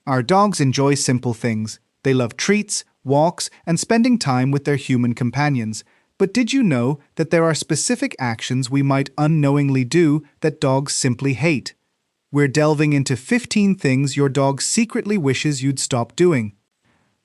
Our dogs enjoy simple things. They love treats, walks, and spending time with their human companions. But did you know that there are specific actions we might unknowingly do that dogs simply hate? We're delving into 15 things your dog secretly wishes you'd stop doing.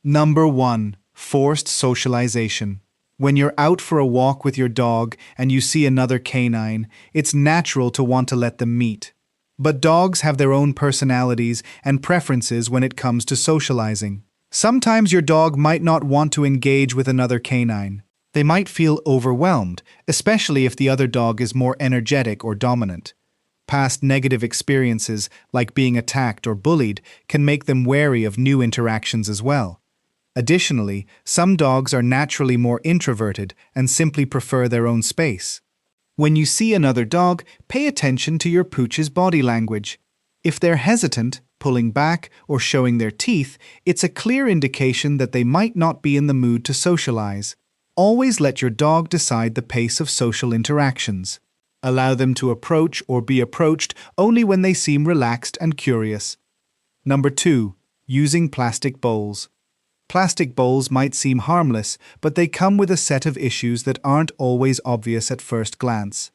Number 1. Forced socialization. When you're out for a walk with your dog and you see another canine, it's natural to want to let them meet. But dogs have their own personalities and preferences when it comes to socializing. Sometimes your dog might not want to engage with another canine. They might feel overwhelmed, especially if the other dog is more energetic or dominant. Past negative experiences, like being attacked or bullied, can make them wary of new interactions as well. Additionally, some dogs are naturally more introverted and simply prefer their own space. When you see another dog, pay attention to your pooch's body language. If they're hesitant, pulling back, or showing their teeth, it's a clear indication that they might not be in the mood to socialize. Always let your dog decide the pace of social interactions. Allow them to approach or be approached only when they seem relaxed and curious. Number 2. Using plastic bowls. Plastic bowls might seem harmless, but they come with a set of issues that aren't always obvious at first glance.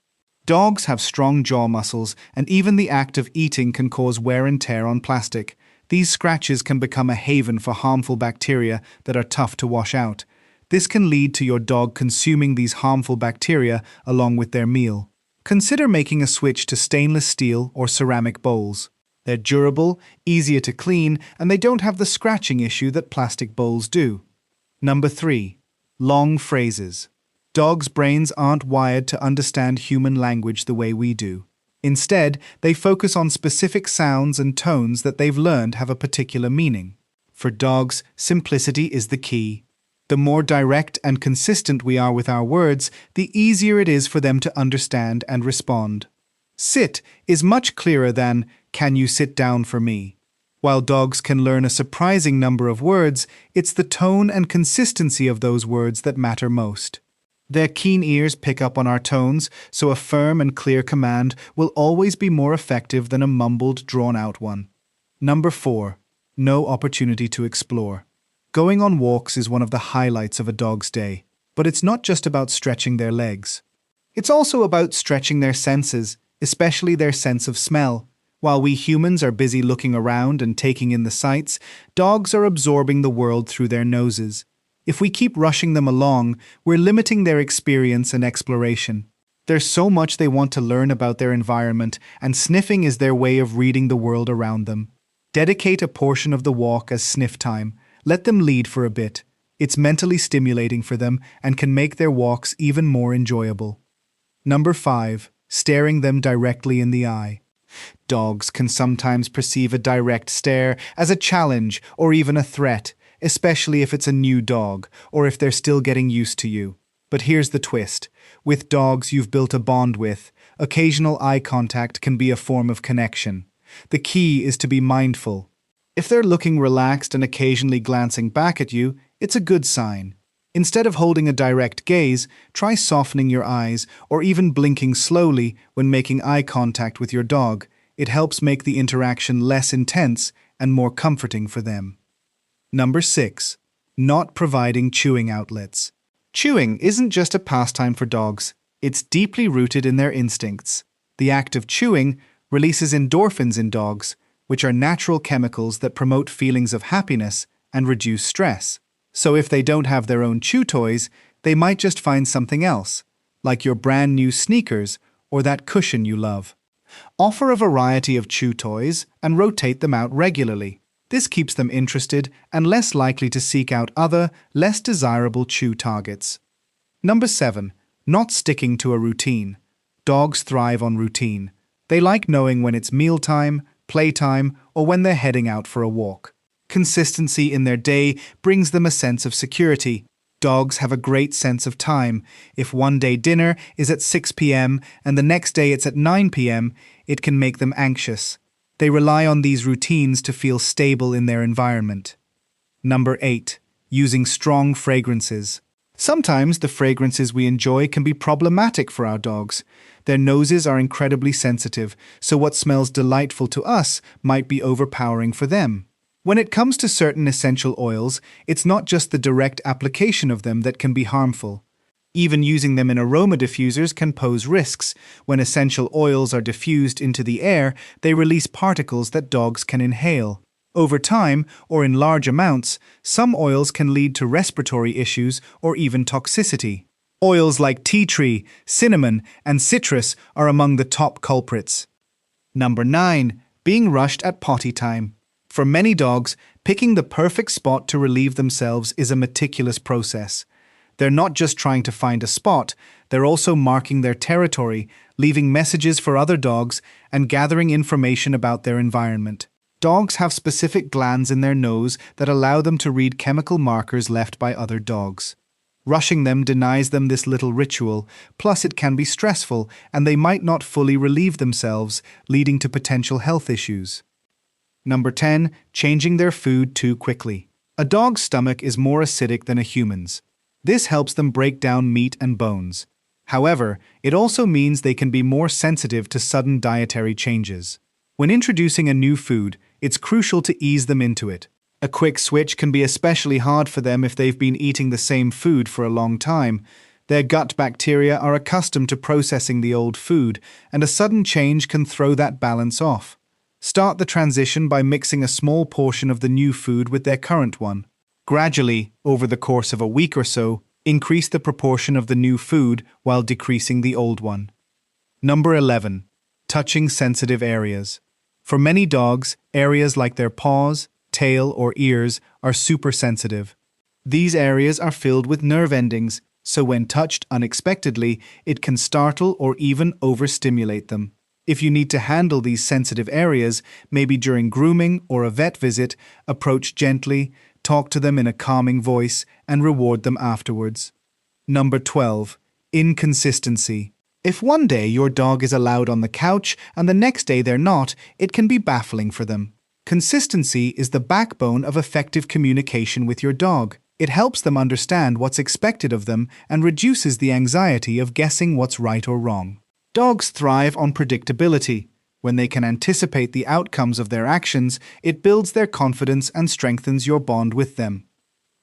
Dogs have strong jaw muscles, and even the act of eating can cause wear and tear on plastic. These scratches can become a haven for harmful bacteria that are tough to wash out. This can lead to your dog consuming these harmful bacteria along with their meal. Consider making a switch to stainless steel or ceramic bowls. They're durable, easier to clean, and they don't have the scratching issue that plastic bowls do. Number 3. Long phrases. Dogs' brains aren't wired to understand human language the way we do. Instead, they focus on specific sounds and tones that they've learned have a particular meaning. For dogs, simplicity is the key. The more direct and consistent we are with our words, the easier it is for them to understand and respond. Sit is much clearer than, "Can you sit down for me?" While dogs can learn a surprising number of words, it's the tone and consistency of those words that matter most. Their keen ears pick up on our tones, so a firm and clear command will always be more effective than a mumbled, drawn-out one. Number 4. No opportunity to explore. Going on walks is one of the highlights of a dog's day, but it's not just about stretching their legs. It's also about stretching their senses, especially their sense of smell. While we humans are busy looking around and taking in the sights, dogs are absorbing the world through their noses. If we keep rushing them along, we're limiting their experience and exploration. There's so much they want to learn about their environment, and sniffing is their way of reading the world around them. Dedicate a portion of the walk as sniff time. Let them lead for a bit. It's mentally stimulating for them and can make their walks even more enjoyable. Number 5. Staring them directly in the eye. Dogs can sometimes perceive a direct stare as a challenge or even a threat, especially if it's a new dog or if they're still getting used to you. But here's the twist. With dogs you've built a bond with, occasional eye contact can be a form of connection. The key is to be mindful. If they're looking relaxed and occasionally glancing back at you, it's a good sign. Instead of holding a direct gaze, try softening your eyes or even blinking slowly when making eye contact with your dog. It helps make the interaction less intense and more comforting for them. Number 6. Not providing chewing outlets. Chewing isn't just a pastime for dogs. It's deeply rooted in their instincts. The act of chewing releases endorphins in dogs, which are natural chemicals that promote feelings of happiness and reduce stress. So if they don't have their own chew toys, they might just find something else, like your brand new sneakers or that cushion you love. Offer a variety of chew toys and rotate them out regularly. This keeps them interested and less likely to seek out other, less desirable chew targets. Number 7. Not sticking to a routine. Dogs thrive on routine. They like knowing when it's mealtime, playtime, or when they're heading out for a walk. Consistency in their day brings them a sense of security. Dogs have a great sense of time. If one day dinner is at 6 p.m. and the next day it's at 9 p.m., it can make them anxious. They rely on these routines to feel stable in their environment. Number 8. Using strong fragrances. Sometimes the fragrances we enjoy can be problematic for our dogs. Their noses are incredibly sensitive, so what smells delightful to us might be overpowering for them. When it comes to certain essential oils, it's not just the direct application of them that can be harmful. Even using them in aroma diffusers can pose risks. When essential oils are diffused into the air, they release particles that dogs can inhale. Over time, or in large amounts, some oils can lead to respiratory issues or even toxicity. Oils like tea tree, cinnamon, and citrus are among the top culprits. Number 9. Being rushed at potty time. For many dogs, picking the perfect spot to relieve themselves is a meticulous process. They're not just trying to find a spot, they're also marking their territory, leaving messages for other dogs, and gathering information about their environment. Dogs have specific glands in their nose that allow them to read chemical markers left by other dogs. Rushing them denies them this little ritual, plus it can be stressful, and they might not fully relieve themselves, leading to potential health issues. Number 10. Changing their food too quickly. A dog's stomach is more acidic than a human's. This helps them break down meat and bones. However, it also means they can be more sensitive to sudden dietary changes. When introducing a new food, it's crucial to ease them into it. A quick switch can be especially hard for them if they've been eating the same food for a long time. Their gut bacteria are accustomed to processing the old food, and a sudden change can throw that balance off. Start the transition by mixing a small portion of the new food with their current one. Gradually, over the course of a week or so, increase the proportion of the new food while decreasing the old one. Number 11. Touching sensitive areas. For many dogs, areas like their paws, tail, or ears are super sensitive. These areas are filled with nerve endings, so when touched unexpectedly, it can startle or even overstimulate them. If you need to handle these sensitive areas, maybe during grooming or a vet visit, approach gently, talk to them in a calming voice, and reward them afterwards. Number 12. Inconsistency. If one day your dog is allowed on the couch and the next day they're not, it can be baffling for them. Consistency is the backbone of effective communication with your dog. It helps them understand what's expected of them and reduces the anxiety of guessing what's right or wrong. Dogs thrive on predictability. When they can anticipate the outcomes of their actions, it builds their confidence and strengthens your bond with them.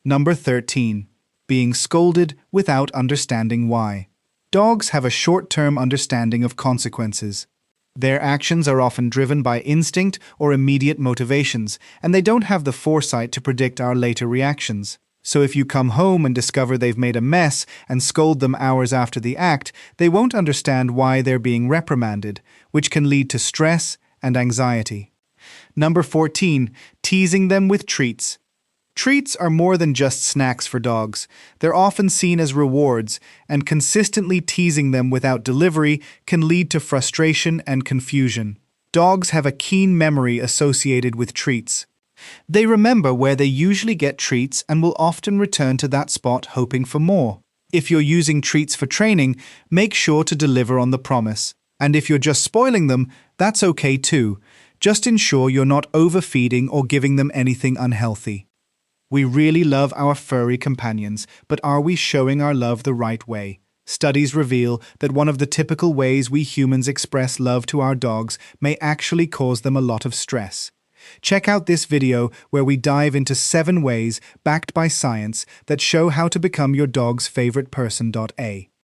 Number 13. Being scolded without understanding why. Dogs have a short-term understanding of consequences. Their actions are often driven by instinct or immediate motivations, and they don't have the foresight to predict our later reactions. So if you come home and discover they've made a mess and scold them hours after the act, they won't understand why they're being reprimanded, which can lead to stress and anxiety. Number 14. Teasing them with treats. Treats are more than just snacks for dogs. They're often seen as rewards, and consistently teasing them without delivery can lead to frustration and confusion. Dogs have a keen memory associated with treats. They remember where they usually get treats and will often return to that spot hoping for more. If you're using treats for training, make sure to deliver on the promise. And if you're just spoiling them, that's okay too. Just ensure you're not overfeeding or giving them anything unhealthy. We really love our furry companions, but are we showing our love the right way? Studies reveal that one of the typical ways we humans express love to our dogs may actually cause them a lot of stress. Check out this video where we dive into 7 ways, backed by science, that show how to become your dog's favorite person.